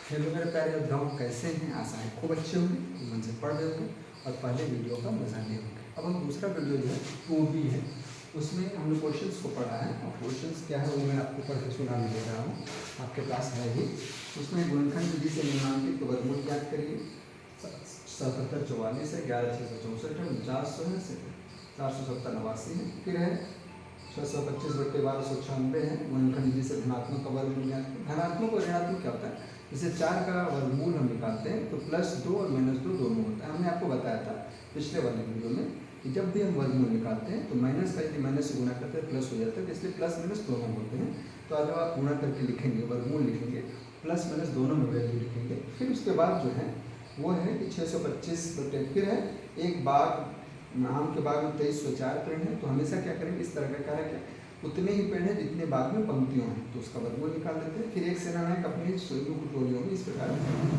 Hello मेरे प्यारे योद्धाओं, कैसे हैं? आशा है खूब अच्छे होंगे, मन से पढ़ रहे होंगे और पहले वीडियो का मजा लिए होंगे। अब हम दूसरा वीडियो जो है वो भी है, उसमें हमने क्वेश्चंस को पढ़ा है और क्वेश्चंस क्या है वो मैं आपको पढ़ के सुना भी दे रहा हूँ, आपके पास है ही। उसमें गुणनखंड विधि से निम्नांकित वर्गमूल ज्ञात करिए। 7744 है, 11664 है, 4900 है, 470 89 है, फिर है 625/1296 है। गुणनखंड विधि से धनात्मक का वर्गमूल ज्ञात करिए। धनात्मक और ऋणात्मक क्या होता है? जैसे 4 का वर्गमूल हम निकालते हैं तो +2 और -2 दोनों होता है। हमने आपको बताया था पिछले वाले वीडियो में कि जब भी हम वर्गमूल निकालते हैं तो माइनस का यदि माइनस से गुणा करते हैं प्लस हो जाता है, इसलिए प्लस माइनस दोनों होते हैं। तो आज जब आप गुणा करके लिखेंगे, वर्गमूल लिखेंगे, प्लस माइनस दोनों में वैल्यू लिखेंगे। फिर उसके बाद जो है वो है कि 625 फिर है एक बाग, आम के बाग में 2304 पेड़ हैं, तो हमेशा क्या करेंगे, इस तरह का कार्य क्या, उतने ही पेड़ हैं जितने बाग में पंक्तियों हैं, तो उसका वर्गमूल निकाल देते हैं। फिर एक सेनानायक अपनी सोइयों को टोलियों में इस प्रकार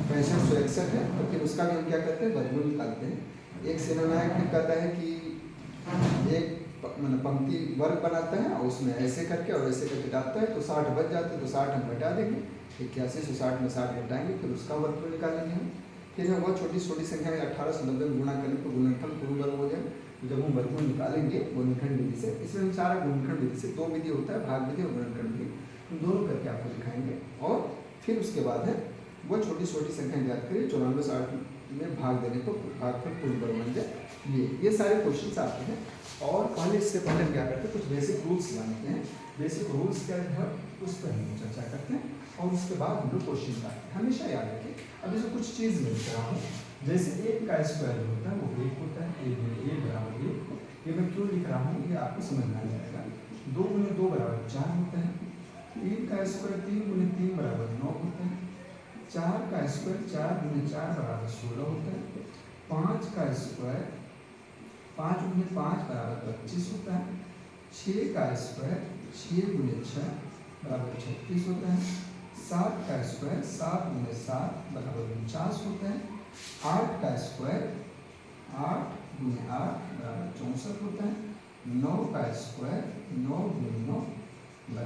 6561 है, तो फिर उसका भी हम क्या करते हैं, वर्गमूल निकालते हैं। एक सेनानायक फिर कहता है कि एक पंक्ति वर्ग बनाता है और उसमें ऐसे करके और ऐसे करके डालता है, तो 60 बच जाते हैं, तो 60 हम घटा देंगे, 81 से 60 में 60 घटाएंगे, फिर उसका वर्गमूल निकालेंगे हम। फिर है वह छोटी छोटी संख्या में 1890 में गुणा करें तो गुणनखंड पूर्ण वर्ग हो जाए। जब हम वर्गमूल निकालेंगे गुणनखंड विधि से, इसमें हम सारा गुणनखंड विधि से, 2 विधि होता है, भाग विधि और गुणनखंड विधि, हम दोनों करके आपको दिखाएंगे। और फिर उसके बाद है वो छोटी छोटी संख्या ज्ञात करिए, 94 60 में भाग देने पर भागफल पूर्ण वर्ग बन जाए। ये सारे क्वेश्चन आते हैं। और पहले इससे पहले हम क्या करते हैं, कुछ बेसिक रूल्स जानते हैं। बेसिक रूल्स क्या है उस पर हम चर्चा करते हैं और उसके बाद हम लोग क्वेश्चन आते हैं। हमेशा याद रखें, अभी जो कुछ चीज़ मैं लिख रहा हूँ, जैसे 1 का स्क्वायर होता है वो 1 होता है, 1 × 1 = 1। ये मैं क्यों लिख रहा हूँ ये आपको समझ में आ जाएगा। 2 × 2 = 4 होता है। 3 का स्क्वायर 3 × 3 = 9 होता है। 4 का स्क्वायर 4 × 4 = 16 होता है। 5 का स्क्वायर 5 × 5 = 25 होता है। 6 का स्क्वायर 6 × 6 = 36 होता है। 7 का स्क्वायर 7 × 7 = 49 होता है। 8 का स्क्वायर 8 × 8 = 64 होता है। 9 का स्क्वायर 9 × 9 =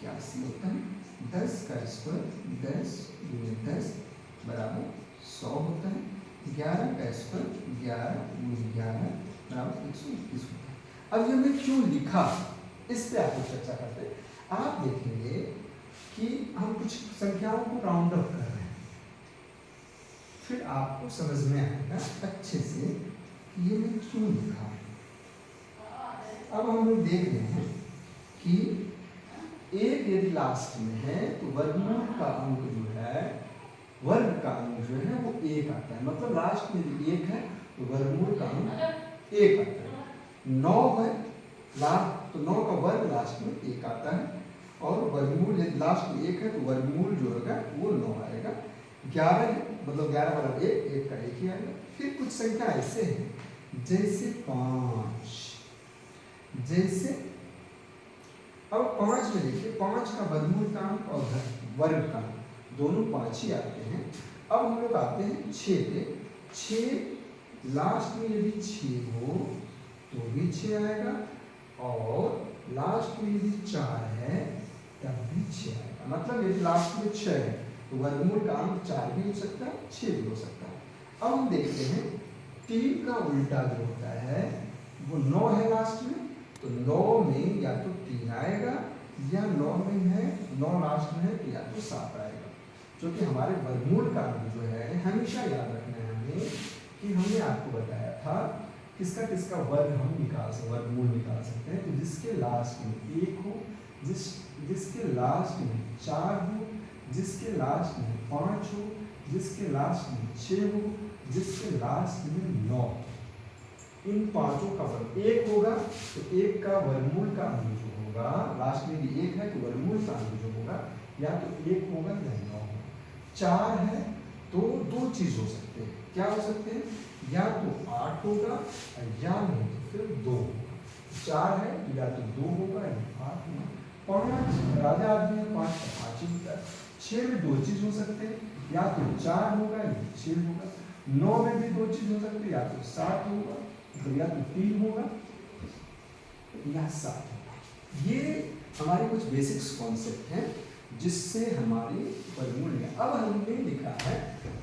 81 होता है। 10 का स्क्वायर 10 × 10 = 100 होता है। 11 का स्क्वायर 11 × 11 = 121 होता है। अब ये मैं क्यों लिखा, इस पे आपको चर्चा करते हैं। आप देखेंगे कि हम कुछ संख्याओं को राउंड अप कर रहे हैं, फिर आपको समझ में आएगा अच्छे से कि ये मैं क्यों लिखा। अब हम लोग देख रहे हैं कि एक यदि लास्ट में है तो वर्गमूल का अंक जो है, वर्ग का अंक जो है वो 1 आता है। मतलब लास्ट में यदि 1 है तो वर्गमूल का अंक 1 आता है। 9 है लास्ट, तो 9 का वर्ग लास्ट में 1 आता है। और वर्गमूल यदि लास्ट में 1 है तो वर्गमूल जो होगा वो 9 आएगा। 11 है मतलब 11 = 1, 1 का 1 ही आएगा। फिर कुछ संख्या ऐसे हैं जैसे 5, जैसे अब 5 में देखिए, 5 का वर्गमूल का अंक और वर्ग का दोनों 5 ही आते हैं। अब हम लोग आते हैं 6 पे। 6 लास्ट में यदि 6 हो तो भी 6 आएगा, और लास्ट में यदि 4 है तब भी 6 आएगा। मतलब यदि लास्ट में 6 है तो वर्गमूल का अंक 4 भी हो सकता है, 6 भी हो सकता है। अब हम देखते हैं 3 का उल्टा जो होता है वो 9 है लास्ट में, तो 9 में या तो 3 आएगा, या 9 में है, 9 लास्ट में है तो या तो 7 आएगा। क्योंकि हमारे वर्गमूल का अंक जो है, हमेशा याद रखना है हमें कि हमने आपको बताया था किसका वर्ग हम निकाल सकते, वर्गमूल निकाल सकते हैं। तो जिसके लास्ट में 1 हो, जिसके लास्ट में 4 हो, जिसके लास्ट में 5 हो, जिसके लास्ट में 6 हो, जिसके लास्ट में 9, इन पांचों का वर्ग 1 होगा। तो 1 का वर्गमूल का अंक जो होगा, लास्ट में भी 1 है तो वर्गमूल का अंक जो होगा या तो 1 होगा या 9 होगा। 4 है तो 2 चीज हो सकते हैं, क्या हो सकते हैं, या तो 8 होगा या नहीं तो फिर 2 होगा। 4 है तो या तो 2 होगा या 8 होगा। 5 राजा आदमी है, 5 का 5 ही होता है। 6 में 2 चीज हो सकते हैं, या तो 4 होगा या 6 होगा। 9 में भी 2 चीज हो सकती है, या तो 7 होगा, तो या तो 3 होगा या 7 होगा। ये हमारे कुछ बेसिक्स कॉन्सेप्ट हैं जिससे हमारी वर्गमूल निकाल। अब हमने लिखा है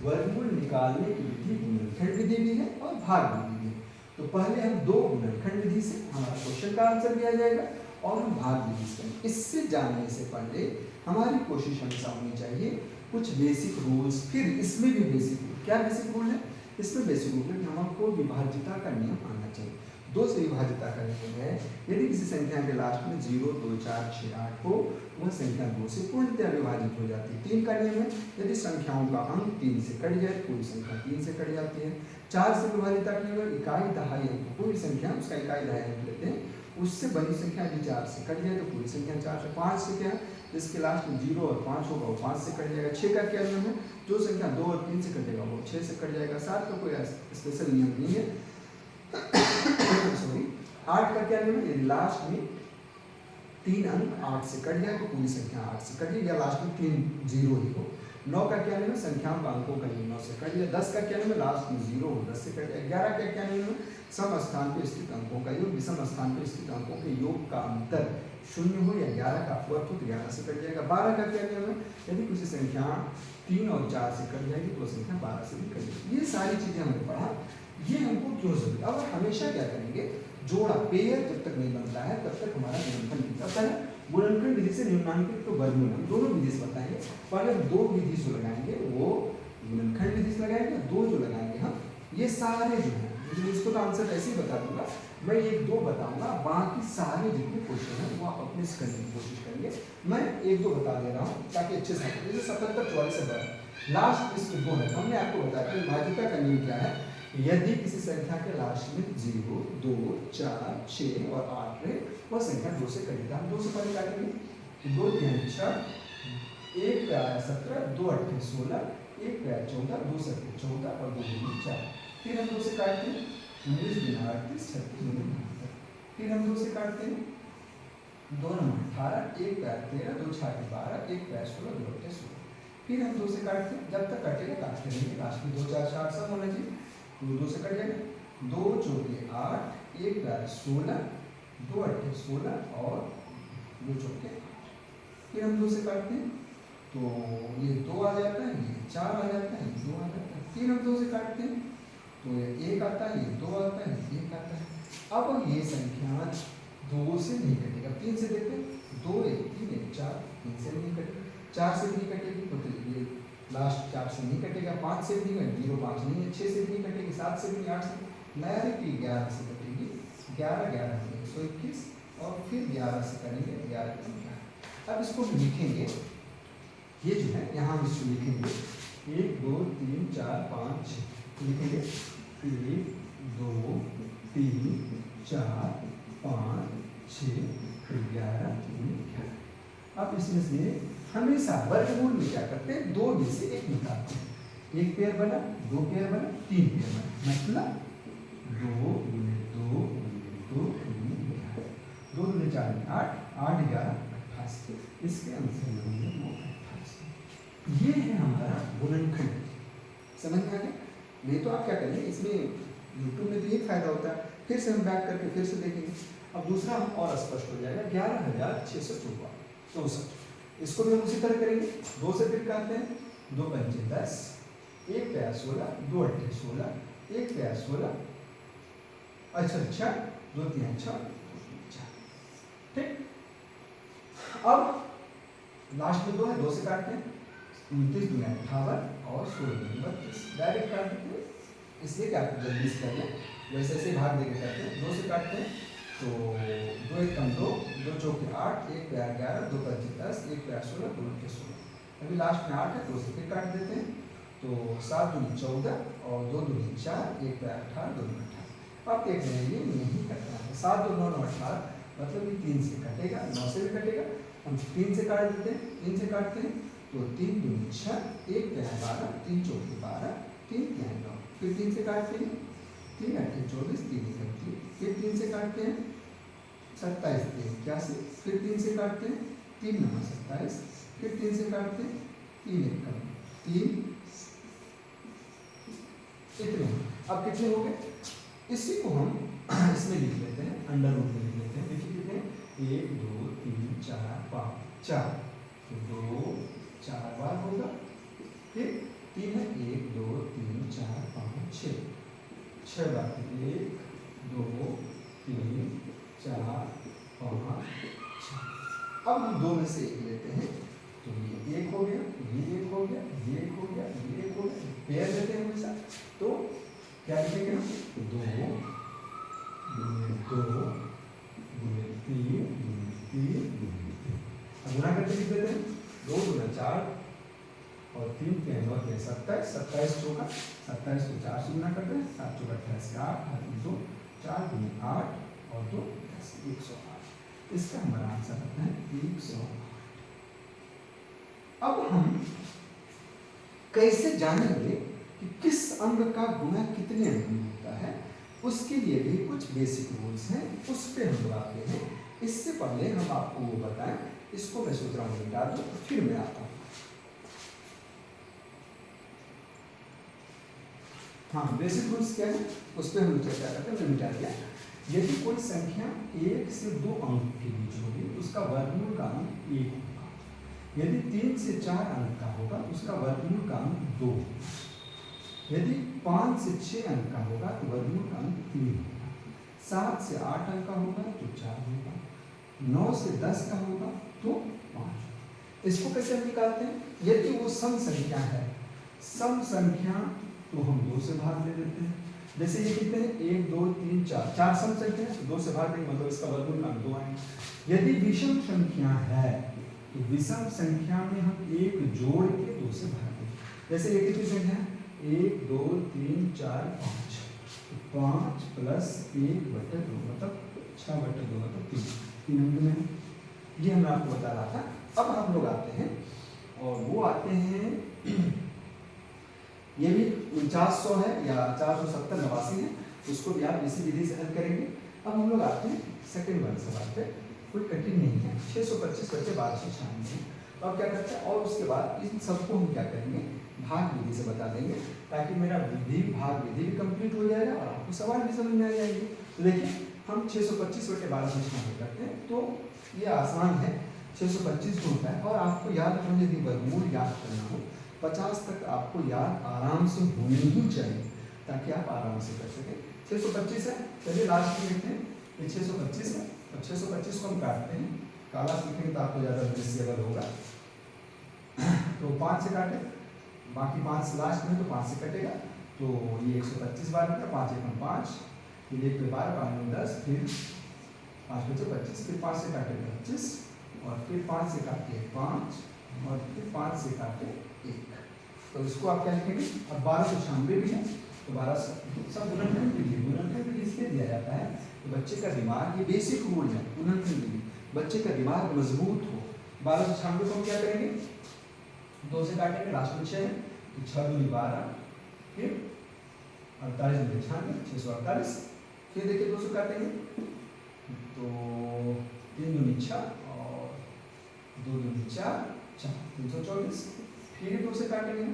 वर्गमूल निकालने की विधि गुणनखंड विधि भी है और भाग विधि भी है। तो पहले हम दो गुणनखंड विधि से हमारा क्वेश्चन का आंसर दिया जाएगा और हम भाग विधि से करेंगे। इससे जानने से पहले हमारी कोशिश हमेशा होनी चाहिए कुछ बेसिक रूल्स। फिर इसमें भी बेसिक रूल, क्या बेसिक रूल है इसमें? बेसिक रूल है कि हमको विभाज्यता का नियम आना चाहिए। दो से विभाज्यता का नियम है, यदि किसी संख्या के लास्ट में 0, 2, 4, 6, 8 हो, वह संख्या 2 से पूर्णतः विभाजित हो जाती है। 3 का नियम है, यदि संख्याओं का अंक 3 से कट जाए पूरी संख्या 3 से कट जाती है। 4 से विभाज्यता का नियम इकाई दहाई अंक, पूरी संख्या उसका इकाई दहाई अंक लेते हैं, उससे बनी संख्या यदि 4 से कट जाए तो पूरी संख्या 4 से। 5 से क्या, जिसके लास्ट में 0 और 5 होगा वो 5 से कट जाएगा। 6 का क्या नियम है, जो संख्या 2 और 3 से कटेगा वो 6 से कट जाएगा। 7 का कोई स्पेशल नियम नहीं है। सॉरी 8 का क्या नियम है, यदि लास्ट में 3 अंक 8 से कट जाए तो पूरी संख्या 8 से कट जाए या लास्ट में 3 0 ही हो। 9 का क्या नियम है, संख्याओं का अंकों का नियम 9 से कट जाए। 10 का क्या नियम है, लास्ट में 0 हो 10 से कट जाए। 11 का क्या नियम है, सम स्थान पर स्थित अंकों का योग विषम स्थान पर स्थित अंकों के योग का अंतर 0 हो या 11 का अपवर्त हो तो 11 से कट जाएगा। 12 का क्या नियम है, यदि किसी संख्या 3 और 4 से कट जाएगी तो संख्या 12 से भी कट जाएगी। ये सारी चीजें हमने पढ़ा, ये हमको क्यों जरूरी। अब हमेशा क्या करेंगे, जोड़ा पेयर जब तक नहीं बनता है तब तक हमारा गुणनखंड नहीं बनता है। गुणनखंड विधि से निम्नांकित तो वर्गमूल हम दोनों विधि से बताएंगे। पहले हम दो विधि से लगाएंगे, वो गुणनखंड विधि से लगाएंगे। दो जो लगाएंगे हम, ये सारे जो है, इसको तो आंसर ऐसे ही बता दूंगा मैं, एक दो बताऊंगा, बाकी सारे जितने क्वेश्चन हैं वो आप अपने से करने की कोशिश करेंगे। मैं एक दो बता दे रहा हूँ ताकि अच्छे से, जैसे 77 44 लास्ट इसमें 2 है। हमने आपको बताया कि विभाज्यता का नियम क्या है, यदि किसी संख्या के लास्ट में 0, 2, 4, 6 और 8 रहे, वह संख्या 2 से कटेगा। हम 2 से पहले काटेंगे, 2 3 6, 1 पे आया 17, 2 8 16, 1 पे आया 14, 2 7 14 और 2 2 4। फिर हम 2 से काटते हैं, 19 दिन 38, 36 दिन 72। फिर हम 2 से काटते हैं, 2 9 18, 1 पे आया 13, 2 6 12, 1 पे आया 16, 2 8 16। फिर हम 2 से काटते हैं, जब तक कटेगा काटते रहेंगे, लास्ट में 2 4 6 सब होना चाहिए। 2 से कट जाएगा, 2 4 8, 1 पे आया 16, 2 8 16 और 2 4 8। फिर हम 2 से काटते हैं तो ये 2 आ जाता है, ये 4 आ जाता है, ये 2 आ जाता है। फिर हम 2 से काटते हैं तो ये 1 आता है, ये 2 आता है, 1 आता है। अब ये संख्या 2 से नहीं कटेगा। 3 से देखते हैं, 2 1 3 1 4, 3 से नहीं कटेगा, 4 से भी नहीं कटेगी, मतलब ये लास्ट 4 से नहीं कटेगा, 5 से भी नहीं, 0 5 नहीं है, 6 से भी नहीं कटेगी, 7 से भी नहीं, 8 से डायरेक्टली 11 से कटेगी। 11 11 121 और फिर 11 से करेंगे 11 11। अब इसको लिखेंगे, ये जो है यहाँ हम इसको लिखेंगे 1 2 3 4 5 6 लिखेंगे, 1 2 3 4 5 6 11 11। अब इसमें से हमेशा वर्गमूल में क्या करते हैं, 2 में से 1 निकालते हैं। 1 पेयर बना, 2 पेयर बना, 3 पेयर बना, मतलब 2 गुने 2 गुने 2 गुने 11, 2 गुने 4 8, 8 11 28। इसके आंसर में होंगे 28। ये है हमारा गुणनखंड। समझ में आ गया? नहीं तो आप क्या करेंगे, इसमें यूट्यूब में तो ये फायदा होता है, फिर से हम बैक करके फिर से देखेंगे। अब दूसरा हम और स्पष्ट हो जाएगा, 11,664। इसको भी हम उसी तरह करेंगे, 2 से फिर काटते हैं, 2 5 10, 1 पे आया 16, 2 8 16, 1 पे आया 16, अच्छा 2 3 6 ठीक। अब लास्ट में 2 है, 2 से काटते हैं, 29 दूनी 58 और 16 दूनी 32, डायरेक्ट काट देते हैं, इसलिए क्या जल्दी से कर लें, वैसे ऐसे भाग देके करते हैं। 2 से काटते हैं तो 2 1 कम 2, 2 चौके 8, 1 पे 11, 2 5 10, 1 पे 16, 2 8 16। अभी लास्ट में 8 है, 2 से फिर काट देते हैं तो 7 दूनी 14 और 2 दूनी 4, 1 पे 18, 2 दूनी 18। अब देख रहे हैं ये नहीं करना है, 7 2 9 9 18, मतलब ये 3 से कटेगा, 9 से भी कटेगा। हम 3 से काट देते हैं, 3 से काटते हैं तो 3 दूनी 6, 1 पे 12, 3 चौके 12, 3 3 9, फिर 3 से काटते हैं, 3 8 24, 3 31, फिर 3 से काटते हैं 27 3 81, फिर 3 से काटते हैं 3 9 27, फिर 3 से काटते हैं 3 1 3, इतने। अब कितने हो गए, इसी को हम इसमें लिख लेते हैं, अंडर रूट में लिख लेते हैं। देखिए कितने, 1 2 3 4 5 4, 2 4 बार होगा। फिर 3 है, 1 2 3 4 5 6, 6 बार 1 2 3 4 5 6। अब हम 2 में से एक लेते हैं, तो ये 1 हो गया, ये 1 हो गया, ये 1 हो गया, ये 1 हो गया, पेयर लेते हैं हमेशा। तो क्या लिखेंगे हम, 2 2 3 अब गुना करके लिख देते हैं, 2 गुना 4 और 3 3 9 27, 27 चौका 27 को 4 से गुना करते हैं, 7 चौका 28, 8 2 4 दूनी 8 और 2 10, 108। इसका हमारा आंसर आता है 108। अब हम कैसे जानेंगे कि किस अंग का गुना कितने अंग में होता है, उसके लिए भी कुछ बेसिक रूल्स हैं, उस पे हम लोग आते हैं। इससे पहले हम आपको वो बताएं, इसको मैं सोच रहा हूँ मिटा दूं, फिर मैं आता हूँ। हाँ, बेसिक रूल्स क्या है उस पर हम चर्चा करते हैं। मैं मिटा दिया। यदि कोई संख्या 1 से 2 अंक के बीच होगी, उसका वर्गमूल का अंक 1 होगा। यदि 3 से 4 अंक का होगा, उसका वर्गमूल का अंक 2 होगा। यदि 5 से 6 अंक का होगा तो वर्गमूल का अंक 3 होगा। 7 से 8 अंक का होगा तो 4 होगा। 9 से 10 का होगा तो 5। इसको कैसे हम निकालते हैं? यदि वो सम संख्या है, सम संख्या तो हम 2 से भाग दे देते हैं। जैसे ये कितने हैं, 1 2 3 4, 4 सम संख्या है, 2 से भाग देंगे, मतलब इसका वर्गमूल का अंक 2 आएगा। यदि विषम संख्या है तो विषम संख्या में हम 1 जोड़ के 2 से भाग देंगे। जैसे ये कितनी संख्या है, 1 2 3 4 5, 5 प्लस 1 बटे 2 मतलब 6 बटे 2 मतलब 3 अंक में। ये हमने आपको बता रहा था। अब हम लोग आते हैं और वो आते हैं ये भी 4900 है या 470 89 है, उसको भी आप इसी विधि से हल करेंगे। अब हम लोग आते हैं सेकंड वाले सवाल पे, कोई कठिन नहीं है। 625 बच्चे 1296 है। तो अब क्या करते हैं, और उसके बाद इन सबको हम क्या करेंगे, भाग विधि से बता देंगे, ताकि मेरा विधि भाग विधि भी कंप्लीट हो जाएगा और आपको सवाल भी समझ में आ जाएंगे। तो देखिए हम 625 बटे 1296 करते हैं, तो ये आसान है, 625 होता है। और आपको याद रखना, यदि वर्गमूल याद करना हो 50 तक आपको याद आराम से होनी ही चाहिए, ताकि आप आराम से कर सकें। 625 है, चलिए लास्ट में लिखते हैं, ये 625 है। अब 625 को हम काटते हैं, काला से लिखेंगे तो आपको ज़्यादा दृश्यबल होगा। तो 5 से काटें, बाकी 5 लास्ट में, तो 5 से कटेगा, तो ये 125 बार होगा। 5 1 5, फिर 1 पे 12 5 9 10, फिर 5 बचे 25, फिर 5 से काटे 25 और फिर 5 से काटे 5 और फिर 5 से काटे 1। तो इसको आप क्या लिखेंगे, अब 1296 भी है, तो 12 सब गुणनखंड विधि, गुणनखंड विधि इसलिए दिया जाता है तो बच्चे का दिमाग, ये बेसिक रूल है गुणनखंड विधि, बच्चे का दिमाग मजबूत हो। 1296 को हम क्या करेंगे, 2 से काटेंगे, लास्ट में 6 है, तो 6 दूनी 12, फिर 48 दूनी 96, 648, फिर देखिए 2 से काटेंगे तो 3 दूनी 6 और 2 दूनी 4, 324, फिर 2 से काटेंगे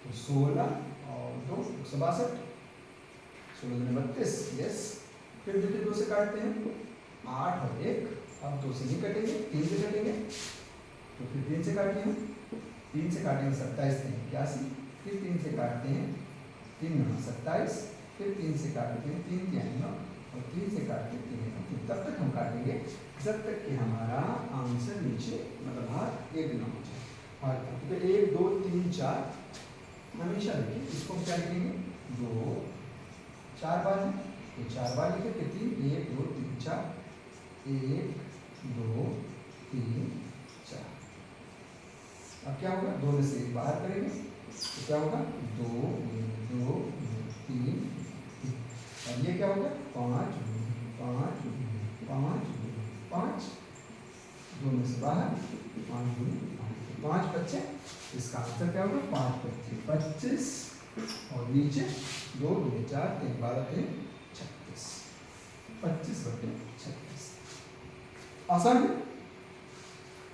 तो 16 और 2 162, 16 दूनी 32, यस। फिर देखिए 2 से काटते हैं 8 और 1, अब 2 से नहीं कटेंगे, 3 से कटेंगे, तो फिर 3 से काटिए हम, 3 से काटेंगे 27 3 81, फिर 3 से काटते हैं 3 9 27, फिर 3 से काटते हैं 3 3 9 और 3 से काटते हैं 3 9, तब तक हम काटेंगे जब तक कि हमारा आंसर नीचे मतलब भाग 1 ना हो जाए। तो 1 2 3 4 हमेशा देखिए, इसको क्या लिखेंगे, 2 4 बार है तो 4 बार लिखे, फिर 3 1 2 3 4, 1 2 3 4। अब क्या होगा, 2 में से 1 बाहर करेंगे तो क्या होगा, 2 2 3। अब ये क्या होगा, 5 5 5 5, 2 में से बाहर 5 5 बच्चे, इसका आंसर क्या होगा, 5 बच्चे 25 और नीचे 2 2 4 3 12 3 36, 25 बटे 36। आसान है।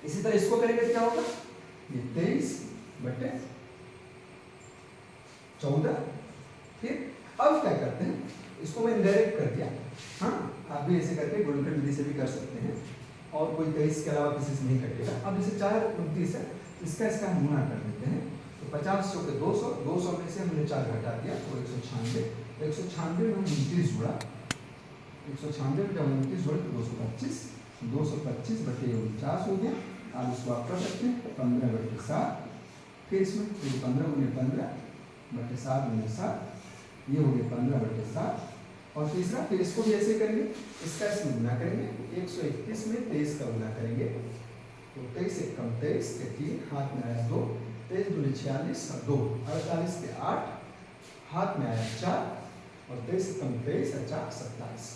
इसी तरह इसको करेंगे तो क्या होगा, ये 23 बटे 14। फिर अब क्या करते हैं, इसको मैं इनडायरेक्ट कर दिया, हाँ आप भी ऐसे करके गुणनखंड विधि से भी कर सकते हैं। और कोई 23 के अलावा किसी से नहीं कटेगा। अब जैसे 4 29 है, इसका हम गुना कर देते हैं। तो 50 सौ के 200, 200 में से हमने 4 घटा दिया तो 196, 196 में 29 जोड़ा, 196 में जब 29 जोड़े तो 225, 225 बटे 49 हो गया। आप इसको आप कर सकते हैं 15 बटे 7, फिर इसमें 15 गुने 15 बटे 7 गुने 7, ये हो गया 15 बटे 7। और तीसरा फिर इसको भी ऐसे करेंगे, इसका इसमें गुना करेंगे, 121 में 23 का गुना करेंगे तो 23 एक कम 23 के 3, हाथ में आया 2, 23 दूनी 46 और 2, 48 के 8, हाथ में आया 4 और 23 कम 23 और 4 27,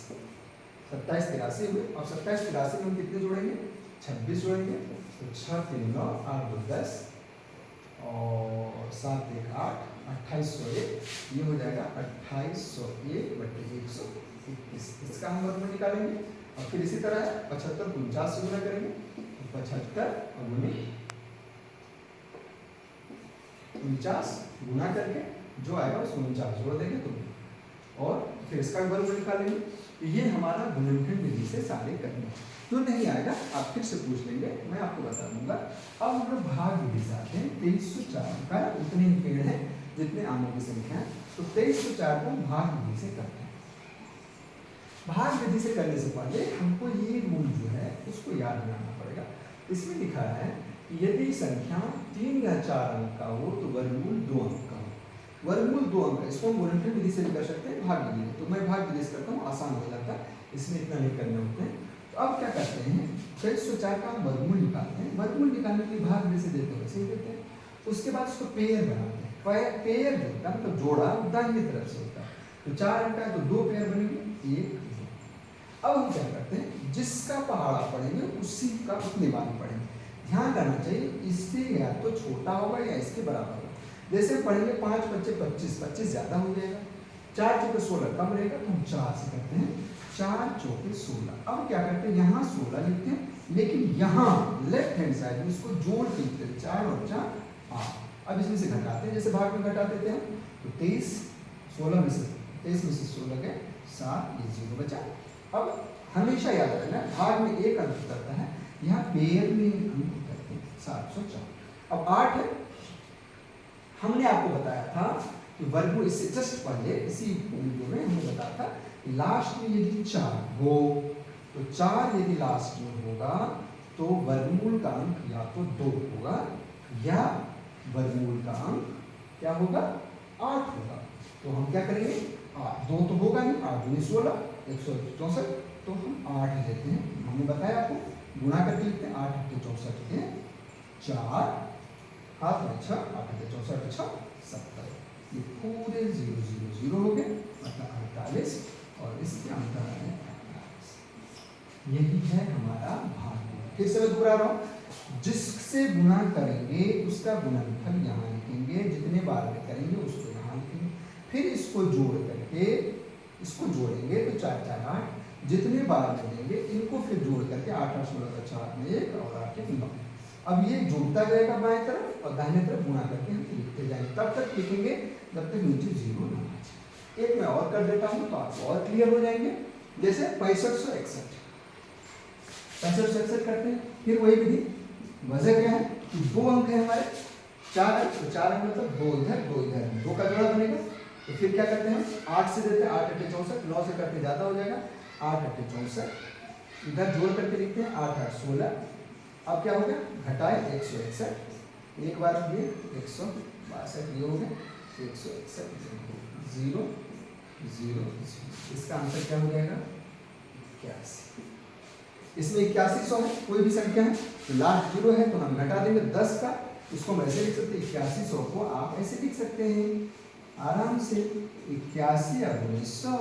27 83 हुए। और 27 83 में हम कितने जोड़ेंगे, 26 जोड़ेंगे तो 6 3 9 8 2 10 और 7 1 8, 2801, ये हो जाएगा 2801 बटे 121। इसका हम वर्ग में निकालेंगे। और फिर इसी तरह 75 को 49 से गुना करेंगे तो 75 और गुने 49 गुना करके जो आएगा उसको 49 जोड़ देंगे तो, और फिर इसका वर्ग में निकालेंगे। तो ये हमारा गुणनखंड विधि से सारे करने। तो नहीं आएगा आप फिर से पूछ लेंगे, मैं आपको बता दूंगा। अब हम लोग भाग विधि से आते हैं। 2304 का उतने ही पेड़ है जितने आमों की संख्या है, तो 2304 को भाग विधि से करते हैं। भाग विधि से करने से पहले हमको ये रूल जो है उसको याद बनाना पड़ेगा। इसमें लिखा है कि यदि संख्या 3 या 4 अंक का हो तो वर्गमूल 2 अंक का हो। वर्गमूल 2 अंक का, इसको हम गुणनखंड विधि से भी कर सकते हैं, भाग विधि। तो मैं भाग विधि से करता हूँ, आसान हो जाता है, इसमें इतना नहीं करने होते हैं। तो अब क्या करते हैं, 2304 का हम वर्गमूल निकालते हैं। वर्गमूल निकालने के लिए भाग विधि से देते हैं, वैसे ही देते हैं। उसके बाद उसको पेयर बनाते हैं। पेयर जो होता है मतलब जोड़ा दाहिनी तरफ से होता है। तो 4 अंक का है तो 2 पेयर बनेंगे, 1 2। अब हम क्या करते हैं, जिसका पहाड़ा पढ़ेंगे उसी का उतने बार पढ़ेंगे। ध्यान रखना चाहिए इससे या तो छोटा होगा या इसके बराबर होगा। जैसे पढ़ेंगे 5 बच्चे 25, 25 ज्यादा हो जाएगा। 4 चौके 16 कम रहेगा तो हम 4 से करते हैं, 4 चौके 16। अब क्या करते हैं, यहाँ 16 लिखते हैं, लेकिन यहाँ लेफ्ट हैंड साइड में इसको जोड़ के लिखते हैं, 4 और 4 8। अब इसमें से घटाते हैं, जैसे भाग में घटा देते हैं तो 23 16 में से 23 में से 16 गए 7, ये 0 बचा। अब हमेशा याद रखना भाग में 1 अंक करता है, यहाँ पेयर में अंक करते हैं 704। अब 8 है, हमने आपको बताया था कि वर्गमूल, इससे जस्ट पहले इसी वीडियो में हमने बताया था लास्ट में यदि 4 हो तो 4 यदि लास्ट में होगा तो वर्गमूल का अंक या तो 2 होगा या वर्गमूल का अंक क्या होगा, 8 होगा। तो हम क्या करेंगे, 8 2 तो होगा नहीं, 8 दूनी 16 164, तो हम 8 लेते हैं। हमने बताया आपको गुणा करके लिखते हैं, 8 8 64 लिखते हैं, 4 हाथ में 6, 8 8 64 6 70। ये पूरे 0 0 0 हो गए, मतलब 48 और इसके अंतर है 48। यही है हमारा भाग। फिर से मैं दोहरा रहा हूँ, जिससे गुणा करेंगे उसका गुणनफल यहाँ लिखेंगे, जितने बार में करेंगे उसको यहाँ लिखेंगे। फिर इसको जोड़ करके इसको जोड़ेंगे तो 4 4 8, जितने बार में देंगे इनको फिर जोड़ करके 8 8 16 4 में 1 और 8 1 9। अब ये जुड़ता जाएगा बाएं तरफ और दाहिने तरफ गुणा करके हम लिखते जाएंगे, तब तक लिखेंगे जब तक नीचे 0 ना आ जाए। एक मैं और कर देता हूँ तो आपको और क्लियर हो जाएंगे। जैसे 6561 करते हैं, फिर वही विधि। वजह क्या है कि 2 अंक है हमारे, 4 अंक, तो 4 अंक मतलब 2 इधर 2 इधर, 2 का जोड़ा बनेगा। तो फिर क्या करते हैं, 8 से देते हैं, 8 8 64, 9 से करते ज़्यादा हो जाएगा, 8 8 64, इधर जोड़ करके लिखते हैं 8 8 16। अब क्या हो गया, घटाए 161, एक बार ये 162, ये हो गया 161 0 0 0। इसका आंसर क्या हो जाएगा, 81। इसमें 8100 है, कोई भी संख्या है तो लास्ट 0 है तो हम घटा देंगे 10 का। इसको हम ऐसे लिख सकते हैं, 8100 को आप ऐसे लिख सकते हैं आराम से, 81 गुणे 100।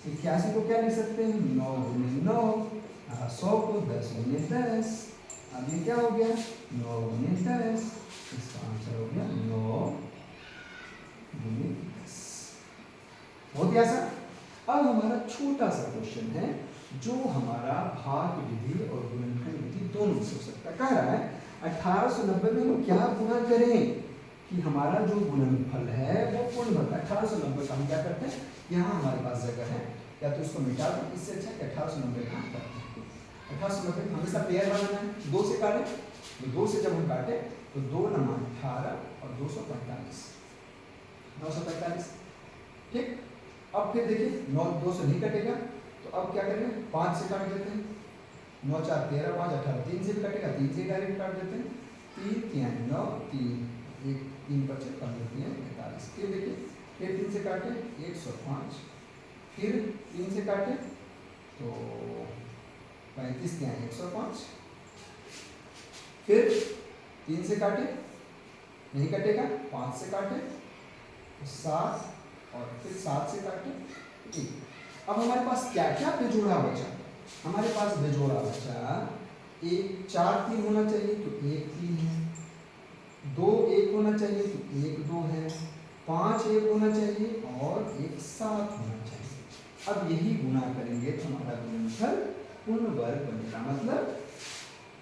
81 को क्या लिख सकते हैं, 9 गुणे 9, 100 को 10 गुणे 10। अब ये क्या हो गया, 9 गुणे 10, इसका आंसर हो गया 9 गुणे 10। बहुत ही आसान। अब हमारा छोटा सा क्वेश्चन है जो हमारा भाग विधि और गुणनखंड विधि दोनों से हो सकता है। कह रहा है 1890 में हम क्या गुणा करें कि हमारा जो गुणनफल है वो पूर्ण बनता है। 1890 का हम क्या करते हैं, यहाँ हमारे पास जगह है, या तो इसको मिटा दो, इससे अच्छा कि 1890 का हम करते हैं। 1890 हमेशा पेयर बनाना है, 2 से काटे तो 2 से जब हम काटे तो 2 × 18 और 245 945। ठीक, अब फिर देखिए 9 2 से नहीं कटेगा तो अब क्या करेंगे 5 से काट देते हैं, 9 4 13 5 18 3 से भी कटेगा, 3 से डायरेक्ट काट देते हैं, 3 3 9 3 1 3 बचे 15 45। फिर देखिए फिर 3 से काटे 105, फिर 3 से काटे तो 35 3 105, फिर 3 से काटे नहीं कटेगा, 5 से काटे 7 और फिर 7 से काटे 1। अब हमारे पास क्या क्या बेजोड़ा बचा, हमारे पास बेजोड़ा बचा 1 4 3 होना चाहिए तो 1 3 है, 2 1 होना चाहिए तो 1 2 है, 5 1 होना चाहिए और 1 7 होना चाहिए। अब यही गुणा करेंगे तो हमारा गुणनफल पूर्ण वर्ग बनेगा, मतलब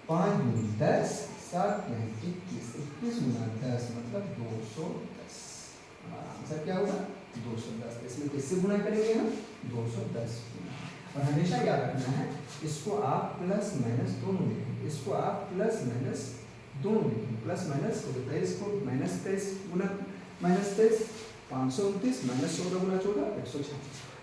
5 × 10 7 21 21 × 10 मतलब 210। हमारा आंसर क्या होगा 210। इसमें किससे गुणा करेंगे हम 210 गुना। और हमेशा याद रखना है इसको आप प्लस माइनस दोनों लिखें, इसको आप प्लस माइनस दोनों लिखें, प्लस माइनस 23 को माइनस 23 गुना माइनस 23 529 माइनस 14 गुना 14 106।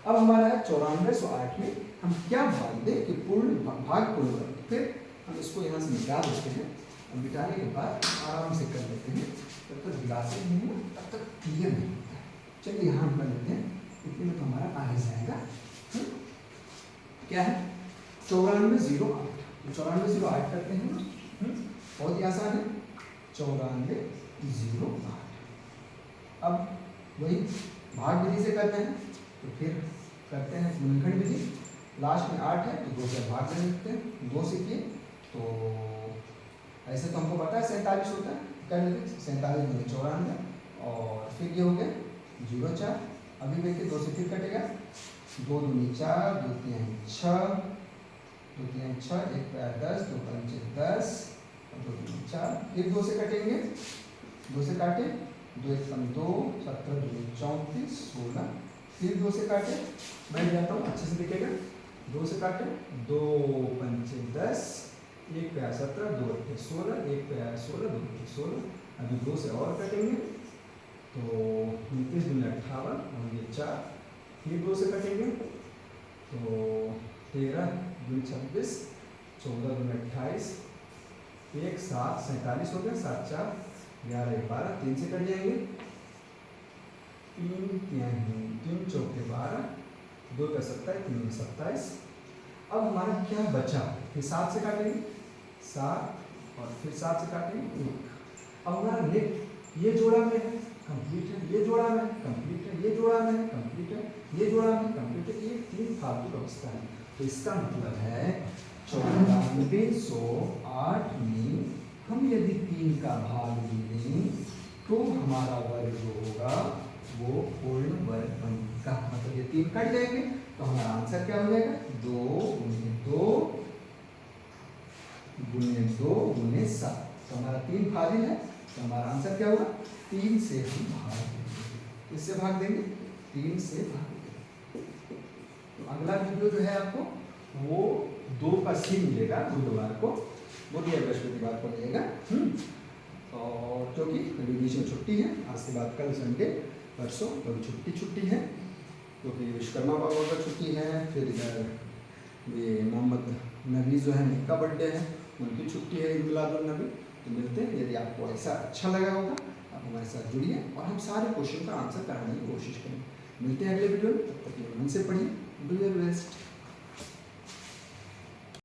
अब हमारा है 9408 में हम क्या भाग दें कि पूर्ण भाग पूर्ण वर्ग। फिर हम इसको यहाँ से मिटा देते हैं, अब मिटाने के बाद आराम से कर लेते हैं, तब तक गिलासें नहीं है तब तक क्लियर नहीं होता है। चलिए यहाँ हम कर लेते हैं, इतने में तो हमारा आ ही जाएगा। क्या है 9408, 9408 करते हैं ना, बहुत ही आसान है 9408। अब वही भाग विधि से करते हैं तो फिर करते हैं गुणनखंड विधि, लास्ट में 8 है तो 2 से भाग कर देते हैं, 2 से किए तो ऐसे तो हमको पता है 47 होता है, कर लेते 47 × 94 और फिर ये हो गया 0 4। अभी देखिए 2 से फिर कटेगा 2 दूनी 4 2 3 6 2 3 6 1 10 2 5 10 और 2 3 4, फिर 2 से कटेंगे, 2 से काटे 2 1 2 17 2 34 16, फिर 2 से काटे, मैं जाता हूँ अच्छे से दिखेगा, 2 से काटे 2 5 10 1 पे 17 2 8 16 1 पे 16 2 8 16। अभी 2 से और कटेंगे तो 29 दूनी 58 और ये 4, फिर 2 से कटेंगे तो 13 दूनी 26 14 दूनी 28 1 7 47 हो गया, 7 4 11 1 12, 3 से कट जाएंगे 3 3 चौके 12 2 का 27 3 में 27। अब हमारा क्या बचा, फिर 7 से काटेंगे 7 और फिर 7 से काटेंगे 1। अब हमारा नेट ये जोड़ा में है कंप्लीट है, ये जोड़ा में कंप्लीट है, ये जोड़ा में कंप्लीट है, ये जोड़ा में कंप्लीट है, ये 3 फालतू अवस्था है। तो इसका मतलब है 9408 में हम यदि 3 का भाग लें तो हमारा वर्ग जो होगा वो पूर्ण वर्ग बनेगा, मतलब ये 3 कट जाएंगे तो हमारा आंसर क्या हो जाएगा 2 × 2 × 7। तो हमारा 3 फाजिल है तो हमारा आंसर क्या होगा 3 से हम भाग देंगे, किससे भाग देंगे 3 से भाग देंगे। तो अगला वीडियो जो है आपको वो 2 का सी मिलेगा बुधवार को, बुध या बृहस्पतिवार को मिलेगा। और क्योंकि अभी बीच में छुट्टी है, आज के बाद कल संडे परसों कभी छुट्टी है क्योंकि विश्वकर्मा बाबा का छुट्टी है, फिर इधर ये मोहम्मद नबी जो है उनका बर्थडे है, उनकी छुट्टी है ईद मिलादुन्नबी। तो मिलते हैं, यदि आपको ऐसा अच्छा लगा होगा आप हमारे साथ जुड़िए और हम सारे क्वेश्चन का आंसर कराने की कोशिश करें। मिलते हैं अगले वीडियो में, तब तक मन से पढ़िए, डू योर बेस्ट।